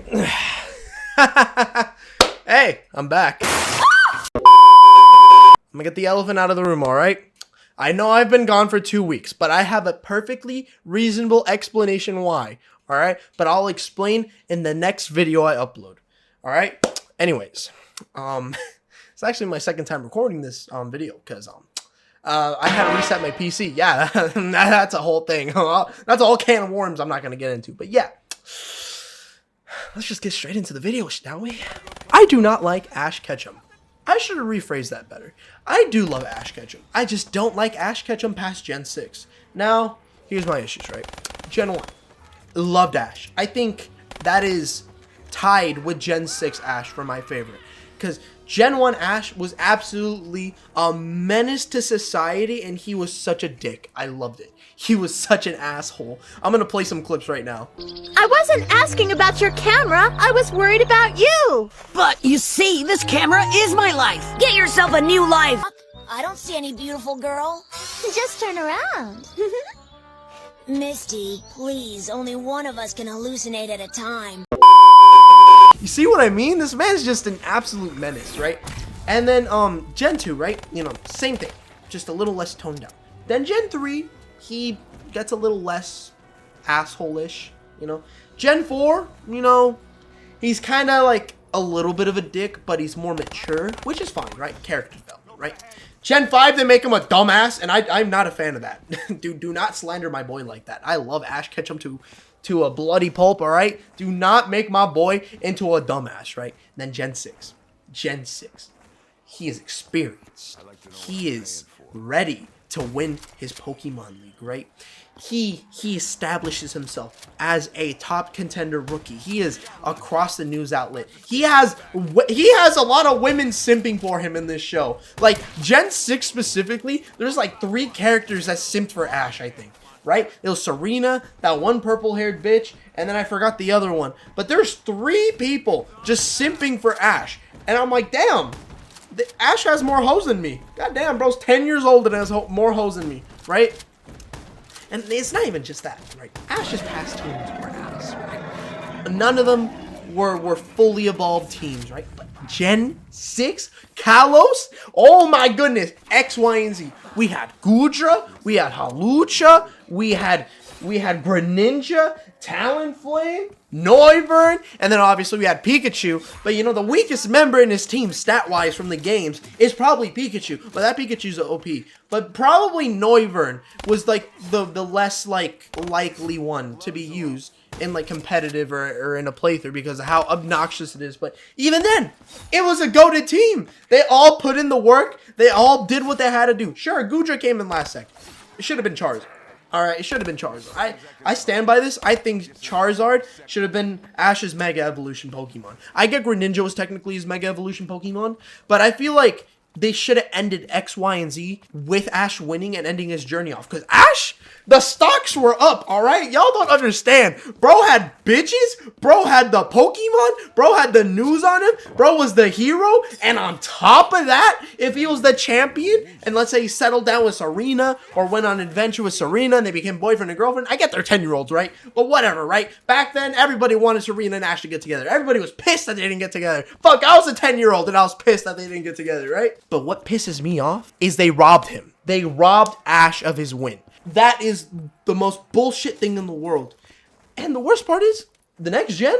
Hey, I'm back. I'm gonna get the elephant out of the room, alright? I know I've been gone for 2 weeks, but I have a perfectly reasonable explanation why, alright? But I'll explain in the next video I upload, alright? Anyways, it's actually my second time recording this video, because I had to reset my PC. Yeah, that's a whole thing. That's a whole can of worms I'm not gonna get into, but yeah. Let's just get straight into the video, shall we? I do not like Ash Ketchum. I should have rephrased that better. I do love Ash Ketchum. I just don't like Ash Ketchum past Gen 6. Now, here's my issues, right? Gen 1. Loved Ash. I think that is tied with Gen 6 Ash for my favorite. Because Gen 1 Ash was absolutely a menace to society, and he was such a dick. I loved it. He was such an asshole. I'm gonna play some clips right now. I wasn't asking about your camera. I was worried about you. But you see, this camera is my life. Get yourself a new life. I don't see any beautiful girl. Just turn around. Misty, please, only one of us can hallucinate at a time. You see what I mean? This man's just an absolute menace, right? And then Gen 2, right? You know, same thing, just a little less toned down. Then Gen 3, he gets a little less asshole-ish, you know. Gen 4, you know, he's kind of like a little bit of a dick, but he's more mature, which is fine, right? Character development, right? Gen 5, they make him a dumbass, and I'm not a fan of that. Do not slander my boy like that. I love Ash Ketchum to a bloody pulp, all right? Do not make my boy into a dumbass, right? And then Gen 6. Gen 6. He is experienced. He is ready to win his Pokemon League, right? He establishes himself as a top contender rookie. He is across the news outlet. He has a lot of women simping for him in this show. Like Gen 6 specifically, there's like 3 characters that simped for Ash, I think. Right? It was Serena, that one purple-haired bitch, and then I forgot the other one. But there's 3 people just simping for Ash. And I'm like, damn, Ash has more hoes than me. God damn, bro's 10 years old and has more hoes than me, right? And it's not even just that, right? Ash's past teams were ass, right? None of them were fully evolved teams, right? But Gen 6, Kalos, oh my goodness, X, Y, and Z. We had Goodra, we had Hawlucha, we had Greninja, Talonflame, Noivern, and then obviously we had Pikachu. But you know, the weakest member in his team, stat-wise from the games, is probably Pikachu. But that Pikachu's OP. But probably Noivern was like the less like likely one to be used in like competitive or in a playthrough because of how obnoxious it is. But even then, it was a goated team. They all put in the work. They all did what they had to do. Sure, Goodra came in last second. It should have been Charizard. Alright, it should have been Charizard. I stand by this. I think Charizard should have been Ash's Mega Evolution Pokemon. I get Greninja was technically his Mega Evolution Pokemon, but I feel like they should have ended X, Y, and Z with Ash winning and ending his journey off. Because Ash, the stocks were up, alright? Y'all don't understand. Bro had bitches. Bro had the Pokemon. Bro had the news on him. Bro was the hero. And on top of that, if he was the champion, and let's say he settled down with Serena, or went on an adventure with Serena, and they became boyfriend and girlfriend, I get they're 10-year-olds, right? But whatever, right? Back then, everybody wanted Serena and Ash to get together. Everybody was pissed that they didn't get together. Fuck, I was a 10-year-old, and I was pissed that they didn't get together, right? But what pisses me off is they robbed him. They robbed Ash of his win. That is the most bullshit thing in the world. And the worst part is, the next gen,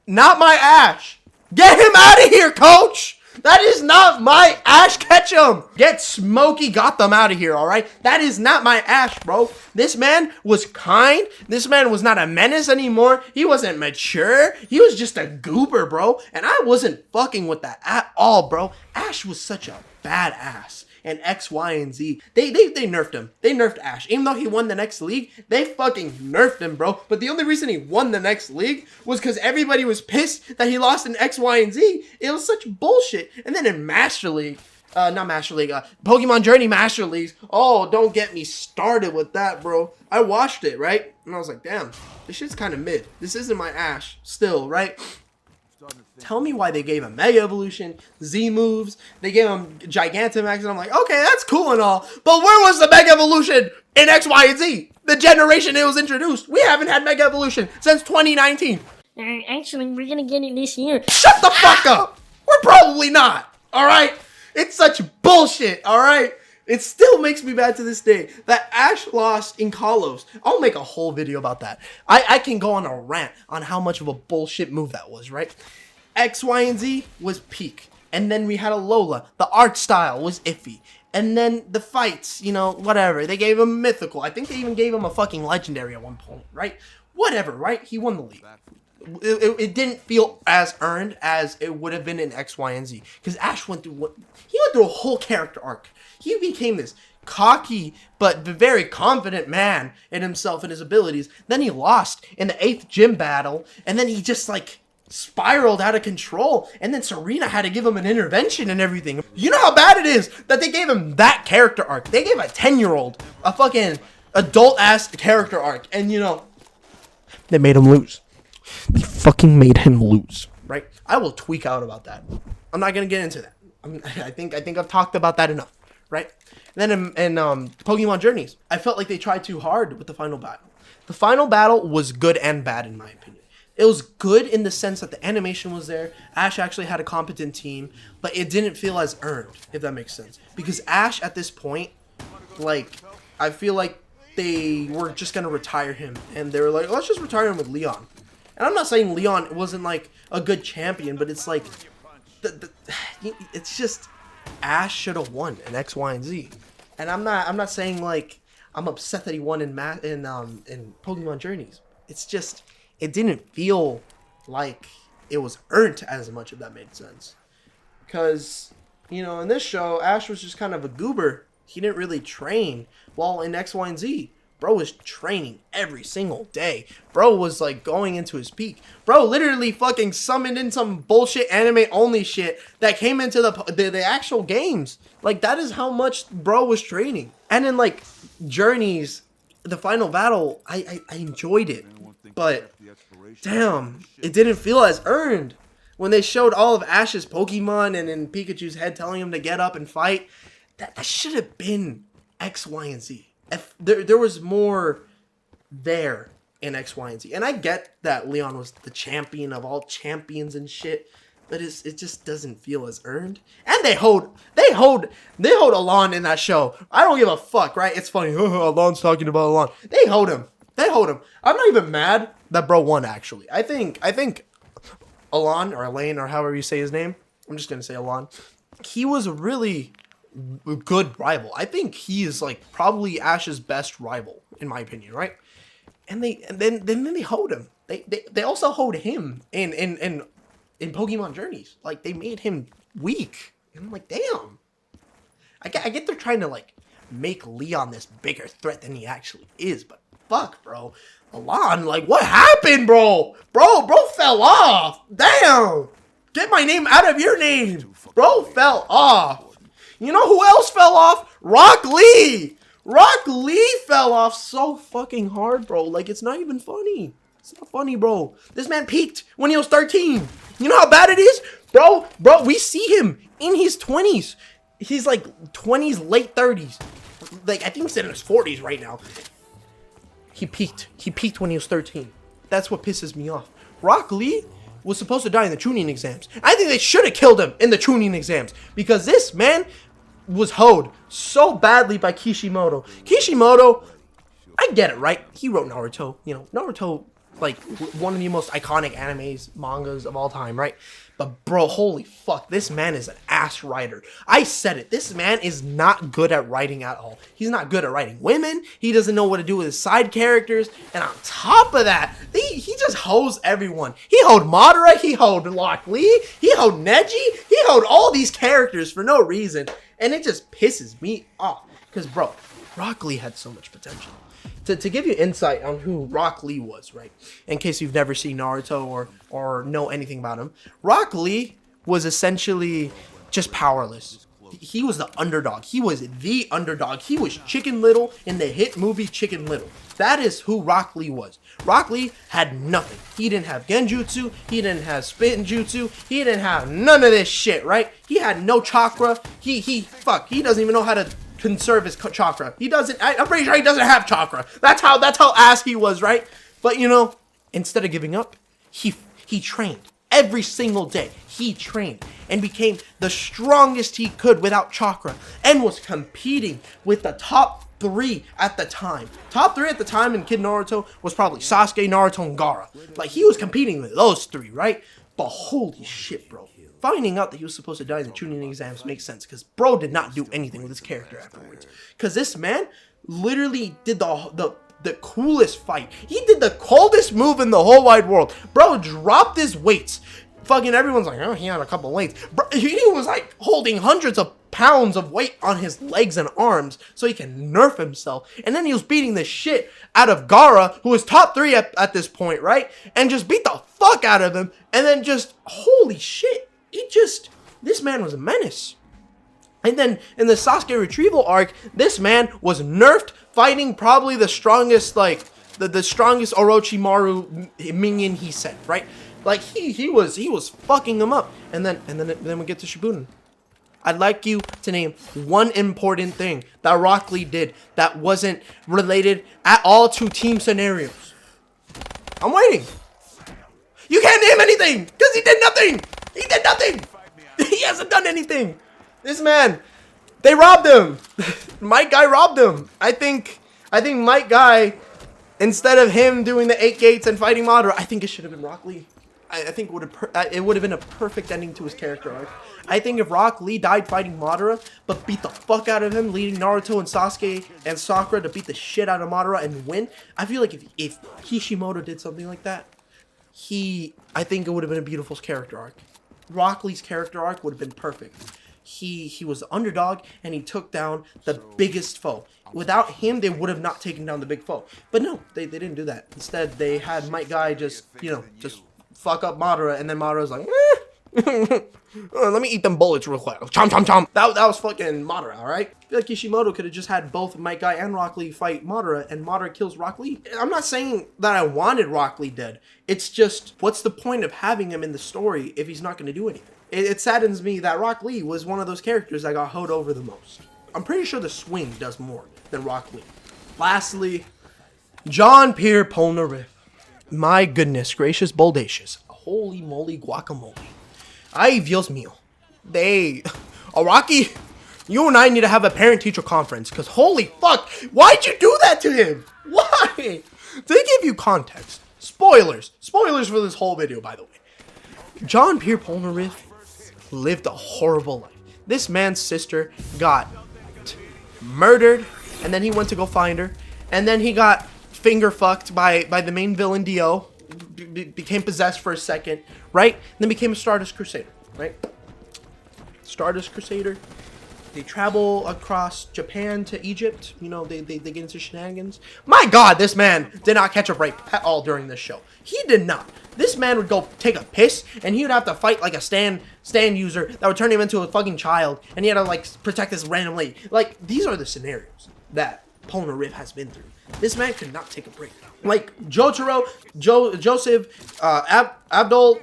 not my Ash. Get him out of here, coach. That is not my Ash Ketchum. Get Smokey Gotham out of here, all right? That is not my Ash, bro. This man was kind. This man was not a menace anymore. He wasn't mature. He was just a goober, bro. And I wasn't fucking with that at all, bro. Ash was such a badass. And X, Y, and Z. They nerfed him. They nerfed Ash. Even though he won the next league, they fucking nerfed him, bro. But the only reason he won the next league was because everybody was pissed that he lost in X, Y, and Z. It was such bullshit. And then in Master League, not Master League, Pokemon Journey Master Leagues. Oh, don't get me started with that, bro. I watched it, right? And I was like, damn, this shit's kind of mid. This isn't my Ash still, right? Tell me why they gave him Mega Evolution, Z moves, they gave him Gigantamax, and I'm like, okay, that's cool and all, but where was the Mega Evolution in X, Y, and Z? The generation it was introduced. We haven't had Mega Evolution since 2019. Actually, we're gonna get it this year. Shut the fuck up! We're probably not, alright? It's such bullshit, alright? It still makes me mad to this day that Ash lost in Kalos. I'll make a whole video about that. I can go on a rant on how much of a bullshit move that was, right? X, Y, and Z was peak. And then we had a Lola. The art style was iffy. And then the fights, you know, whatever. They gave him mythical. I think they even gave him a fucking legendary at one point, right? Whatever, right? He won the league. It didn't feel as earned as it would have been in X, Y, and Z. Because Ash went through a whole character arc. He became this cocky but very confident man in himself and his abilities. Then he lost in the 8th gym battle, and then he just like spiraled out of control, and then Serena had to give him an intervention and everything. You know how bad it is that they gave him that character arc. They gave a 10-year-old a fucking adult-ass character arc, and you know, they made him lose. They fucking made him lose, right? I will tweak out about that. I'm not gonna get into that. I think I've talked about that enough, right? Then in Pokemon Journeys, I felt like they tried too hard with the final battle. The final battle was good and bad in my opinion. It was good in the sense that the animation was there. Ash actually had a competent team, but it didn't feel as earned, if that makes sense. Because Ash at this point, like, I feel like they were just gonna retire him, and they were like, let's just retire him with Leon. And I'm not saying Leon wasn't like a good champion, but it's like, it's just Ash should have won in X, Y, and Z. And I'm not saying like I'm upset that he won in Pokemon Journeys. It's just it didn't feel like it was earned as much, if that made sense. Because, you know, in this show, Ash was just kind of a goober. He didn't really train. While in X, Y, and Z, bro was training every single day. Bro was like going into his peak. Bro literally fucking summoned in some bullshit anime only shit that came into the actual games. Like, that is how much bro was training. And in like Journeys, the final battle, I enjoyed it. But damn, it didn't feel as earned. When they showed all of Ash's Pokemon and in Pikachu's head telling him to get up and fight, that should have been X, Y, and Z. If there was more there in X, Y, and Z. And I get that Leon was the champion of all champions and shit, but it just doesn't feel as earned. And they hold Alann in that show. I don't give a fuck, right? It's funny. Alon's talking about Alann. They hold him. I'm not even mad that bro won, actually. I think Alann, or Elaine, or however you say his name, I'm just gonna say Alann, he was a really good rival. I think he is like probably Ash's best rival, in my opinion, right? And then they hold him. They also hold him in Pokemon Journeys. Like, they made him weak. And I'm like, damn. I get they're trying to like make Leon this bigger threat than he actually is, but fuck, bro. Alann, like, what happened, bro? Bro fell off. Damn. Get my name out of your name. Bro fell off. You know who else fell off? Rock Lee. Rock Lee fell off so fucking hard, bro. Like, it's not even funny. It's not funny, bro. This man peaked when he was 13. You know how bad it is? Bro, we see him in his 20s. He's like 20s, late 30s. Like, I think he's in his 40s right now. He peaked. He peaked when he was 13. That's what pisses me off. Rock Lee was supposed to die in the tuning exams. I think they should have killed him in the tuning exams, because this man was hoed so badly by Kishimoto. Kishimoto, I get it, right? He wrote Naruto. You know, Naruto, like, one of the most iconic animes, mangas of all time, right? But bro, holy fuck, this man is an ass writer. I said it. This man is not good at writing at all. He's not good at writing women. He doesn't know what to do with his side characters. And on top of that, he just hoes everyone. He hoed Madara. He hoed Rock Lee. He hoed Neji. He hoed all these characters for no reason. And it just pisses me off. Because, bro, Rock Lee had so much potential. To give you insight on who Rock Lee was, right? In case you've never seen Naruto or know anything about him. Rock Lee was essentially just powerless. He was the underdog. He was the underdog. He was Chicken Little in the hit movie Chicken Little. That is who Rock Lee was. Rock Lee had nothing. He didn't have Genjutsu. He didn't have Spin Jutsu. He didn't have none of this shit, right? He had no chakra. He doesn't even know how to conserve his chakra. He doesn't. I'm pretty sure he doesn't have chakra. That's how ass he was, right? But you know, instead of giving up, he trained every single day. He trained and became the strongest he could without chakra, and was competing with the top 3 at the time. Top 3 at the time in Kid Naruto was probably Sasuke, Naruto, and Gaara. Like, he was competing with those 3, right? But holy shit, bro. Finding out that he was supposed to die in the Chunin exams makes sense, because bro did not do anything with his character afterwards. Because this man literally did the coolest fight. He did the coldest move in the whole wide world. Bro dropped his weights. Fucking everyone's like, oh, he had a couple weights. Bro, he was like holding hundreds of pounds of weight on his legs and arms so he can nerf himself. And then he was beating the shit out of Gaara, who was top 3 at this point, right? And just beat the fuck out of him. And then just, holy shit. This man was a menace. And then in the Sasuke retrieval arc, this man was nerfed, fighting probably the strongest, like, the strongest Orochimaru minion he sent, right? Like, he was fucking him up. And then we get to Shippuden. I'd like you to name one important thing that Rock Lee did that wasn't related at all to team scenarios. I'm waiting. You can't name anything, because he did nothing. He did nothing. He hasn't done anything. This man, they robbed him. Mike Guy robbed him. I think Mike Guy, instead of him doing the 8 gates and fighting Madara, I think it should have been Rock Lee. I think it would have been a perfect ending to his character arc. I think if Rock Lee died fighting Madara, but beat the fuck out of him, leading Naruto and Sasuke and Sakura to beat the shit out of Madara and win, I feel like if Kishimoto did something like that, I think it would have been a beautiful character arc. Rock Lee's character arc would have been perfect. He was the underdog, and he took down the biggest foe. Without him, they would have not taken down the big foe. But no, they didn't do that. Instead, they had Mike Guy just fuck up Madara, and then Madara's like, let me eat them bullets real quick. Chomp, chomp, chomp. That was fucking Madara, alright? I feel like Kishimoto could have just had both Mike Guy and Rock Lee fight Madara, and Madara kills Rock Lee. I'm not saying that I wanted Rock Lee dead. It's just, what's the point of having him in the story if he's not going to do anything? It saddens me that Rock Lee was one of those characters that got hoed over the most. I'm pretty sure the swing does more than Rock Lee. Lastly, John Pierre Polnareff. My goodness gracious, boldacious. Holy moly guacamole. Ay, Dios mío. Araki, you and I need to have a parent-teacher conference, because holy fuck, why'd you do that to him? Why? To give you context, spoilers for this whole video, by the way. John Pierre Polnareff lived a horrible life. This man's sister got murdered, and then he went to go find her, and then he got finger fucked by the main villain Dio, became possessed for a second, right? And then became a Stardust Crusader, right? Stardust Crusader. They travel across Japan to Egypt. You know, they get into shenanigans. My God, this man did not catch a break at all during this show. He did not. This man would go take a piss, and he would have to fight like a stand user that would turn him into a fucking child, and he had to like protect this random lady. Like, these are the scenarios that Polnareff has been through. This man could not take a break. Like Jotaro, Joseph, Abdul,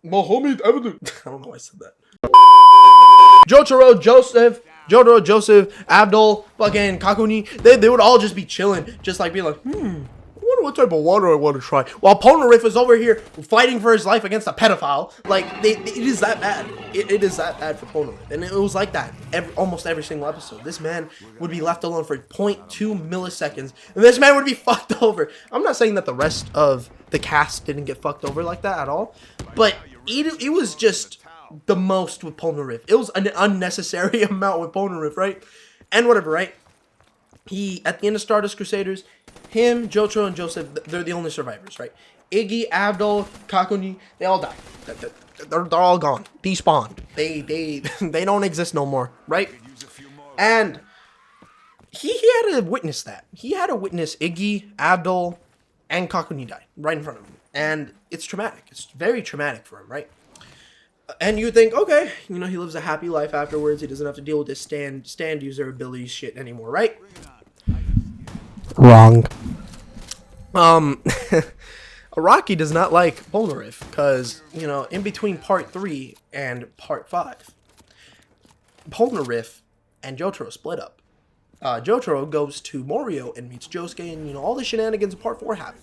Mohammed Abdul. I don't know why I said that. Jotaro, Joseph, Abdul, fucking Kakuni, they would all just be chilling, just like being like, I wonder what type of water I want to try. While Polnareff was over here fighting for his life against a pedophile. Like, it is that bad. It is that bad for Polnareff. And it was like that almost every single episode. This man would be left alone for 0.2 milliseconds, and this man would be fucked over. I'm not saying that the rest of the cast didn't get fucked over like that at all, but it was just the most with Polnareff. It was an unnecessary amount with Polnareff, right? And whatever, right? He, at the end of Stardust Crusaders, him, Jotaro, and Joseph, they're the only survivors, right? Iggy, Abdul, Kakuni, they all died. They're all gone. Despawned. They don't exist no more, right? And he had to witness that. He had to witness Iggy, Abdul, and Kakuni die right in front of him. And it's traumatic. It's very traumatic for him, right? And you think, okay, you know, he lives a happy life afterwards. He doesn't have to deal with this stand user ability shit anymore, right? Wrong. Araki does not like Polnareff because, you know, in between part 3 and part 5, Polnareff and Jotaro split up. Jotaro goes to Morio and meets Josuke, and, you know, all the shenanigans of part 4 happen.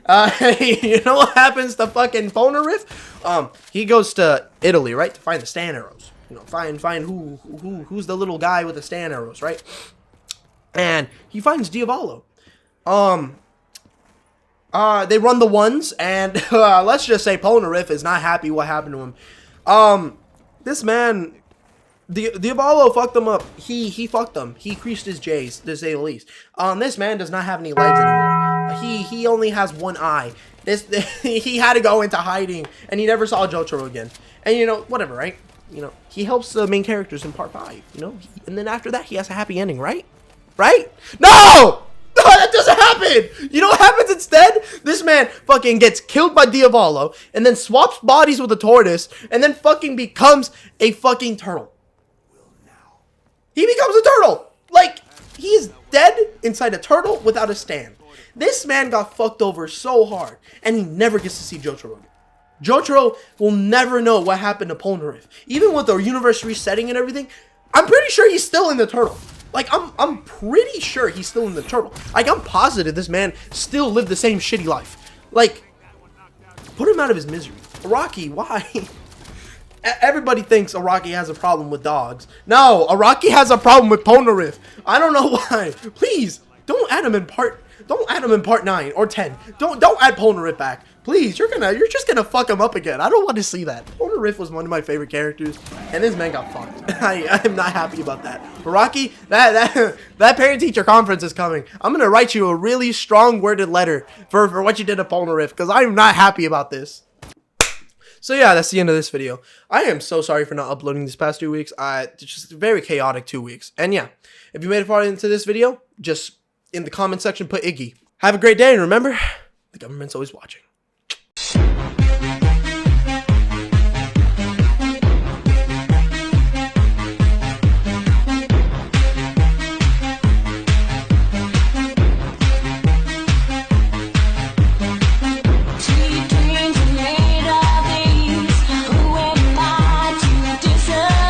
You know what happens to fucking Polnareff? He goes to Italy, right, to find the stand arrows. You know, find who's the little guy with the stand arrows, right? And he finds Diavolo. They run the ones, and let's just say Polnareff is not happy what happened to him. This man, Diavolo fucked him up. He fucked them. He creased his J's, to say the least. This man does not have any legs anymore. He only has one eye. He had to go into hiding, and he never saw Jotaro again. And you know, whatever, right? You know, he helps the main characters in part 5. You know, and then after that, he has a happy ending, right? Right? No! No, that doesn't happen! You know what happens instead? This man fucking gets killed by Diavolo, and then swaps bodies with a tortoise, and then fucking becomes a fucking turtle. He becomes a turtle! Like, he's dead inside a turtle without a stand. This man got fucked over so hard, and he never gets to see Jotaro again. Jotaro will never know what happened to Polnareff. Even with the universe resetting and everything, I'm pretty sure he's still in the turtle. Like, I'm pretty sure he's still in the turtle. Like, I'm positive this man still lived the same shitty life. Like, put him out of his misery. Araki, why? Everybody thinks Araki has a problem with dogs. No, Araki has a problem with Polnareff. I don't know why. Please, don't add him in part 9 or 10. Don't add Polnareff back. Please, you're just gonna fuck him up again. I don't want to see that. Polnareff was one of my favorite characters, and this man got fucked. I am not happy about that. Araki, that parent-teacher conference is coming. I'm gonna write you a really strong worded letter for what you did to Polnareff, because I'm not happy about this. So yeah, that's the end of this video. I am so sorry for not uploading these past 2 weeks. It's just very chaotic 2 weeks. And yeah, if you made it far into this video, just in the comment section put Iggy. Have a great day, and remember, the government's always watching.